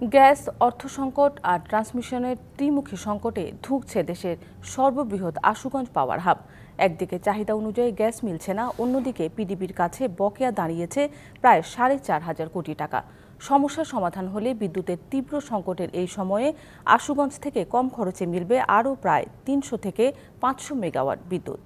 Gas, অর্থ সংকট আর ট্রান্সমিশনের ত্রিমুখী সংকটে ধুঁকছে দেশের সর্ববৃহৎ আশুগঞ্জ পাওয়ার হাব। একদিকে চাহিদা অনুযায়ী গ্যাস মিলছে না, অন্যদিকে পিডিবির কাছে বকেয়া দাঁড়িয়েছে প্রায় 4,500 কোটি টাকা। সমস্যার সমাধান হলে বিদ্যুতের তীব্র সংকটের এই সময়ে আশুগঞ্জ থেকে কম খরচে মিলবে আরও প্রায় 300 থেকে 500 মেগাওয়াট বিদ্যুৎ।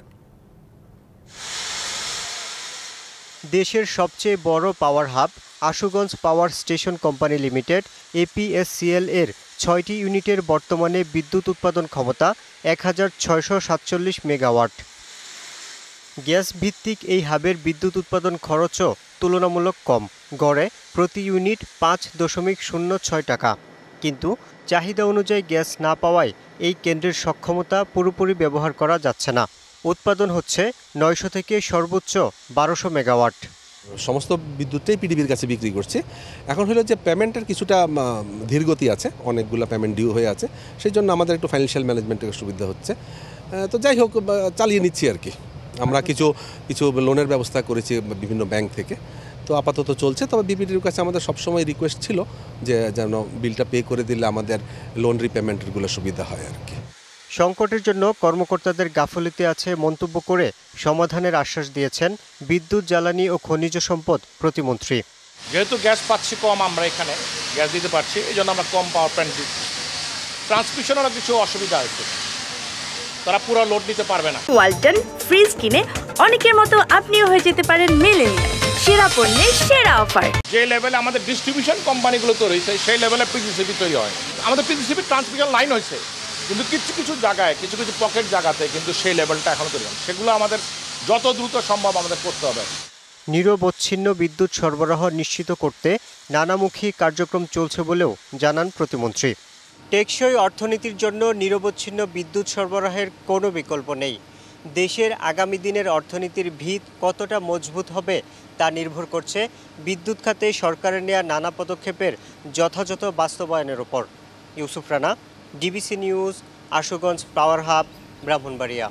দেশের সবচেয়ে বড় power hub Ashuganj power station company limited APSCL এর 6টি ইউনিটের বর্তমানে বিদ্যুৎ উৎপাদন ক্ষমতা 1647 মেগাওয়াট। গ্যাস ভিত্তিক এই হাবের বিদ্যুৎ উৎপাদন খরচও তুলনামূলক কম, গড়ে প্রতি ইউনিট 5.06 টাকা। কিন্তু চাহিদা অনুযায়ী গ্যাস না পাওয়ায় এই কেন্দ্রের সক্ষমতা পুরোপুরি ব্যবহার করা যাচ্ছে না। উৎপাদন হচ্ছে 900 থেকে সর্বোচ্চ 1200 মেগাওয়াট। সমস্ত বিদ্যুৎটাই পিডিবির কাছে বিক্রি করছে। এখন হলো যে পেমেন্টের কিছুটা ধীরগতি আছে, অনেকগুলো পেমেন্ট ডিউ হয়ে আছে, সেই জন্য আমাদের একটু ফাইন্যান্সিয়াল ম্যানেজমেন্টের সুবিধা হচ্ছে। তো যাই হোক, চালিয়ে নিচ্ছি আর কি। আমরা কিছু লোনের ব্যবস্থা করেছি বিভিন্ন ব্যাংক থেকে, তো আপাতত চলছে। তবে বিপিডির কাছে আমাদের সবসময় রিকোয়েস্ট ছিল যে যেন বিলটা পে করে দিলে আমাদের লোন রিপেমেন্টেরগুলো সুবিধা হয় আর কি। সংকটের জন্য কর্মকর্তাদের গাফিলতি আছে মন্তব্য করে সমাধানের আশ্বাস দিয়েছেন বিদ্যুৎ, জ্বালানি ও খনিজ সম্পদ প্রতিমন্ত্রী। যেহেতু গ্যাস পাচ্ছি কম, আমরা এখানে গ্যাস দিতে পারছি, এই জন্য আমরা কম পাওয়ার প্ল্যান্ট দিচ্ছি। ট্রান্সমিশনেরও কিছু অসুবিধা হচ্ছে, তারা পুরো লোড নিতে পারবে না। ওয়ালটন ফ্রিজ কিনে অনেকের মতো আপনিও হয়ে যেতে পারেন মিলেনিয়াল। সেরা পণ্যের সেরা অফার। যে লেভেলে আমাদের ডিস্ট্রিবিউশন কোম্পানিগুলো তৈরি হয়েছে, সেই লেভেলে পিজিসিবি তৈরি হয়। আমাদের পিজিসিবি ট্রান্সমিশন লাইন হয়েছে, কিন্তু কিছু জায়গায় কিছু পকেট জায়গাতে কিন্তু সেই লেভেলটা এখনো তৈরি হয়। সেগুলো আমাদের যত দ্রুত সম্ভব আমাদের করতে হবে। নিরবচ্ছিন্ন বিদ্যুৎ সরবরাহ নিশ্চিত করতে নানামুখী কার্যক্রম চলছে বলেও জানান প্রতিমন্ত্রী। টেকসই অর্থনীতির জন্য নিরবচ্ছিন্ন বিদ্যুৎ সরবরাহের কোনো বিকল্প নেই। দেশের আগামী দিনের অর্থনীতির ভিত কতটা মজবুত হবে তা নির্ভর করছে বিদ্যুৎ খাতে সরকারের নেওয়া নানা পদক্ষেপের যথাযথ বাস্তবায়নের উপর। ইউসুফ রানা, ডিবিসি নিউজ, আশুগঞ্জ পাওয়ার হাব, ব্রাহ্মণবাড়িয়া।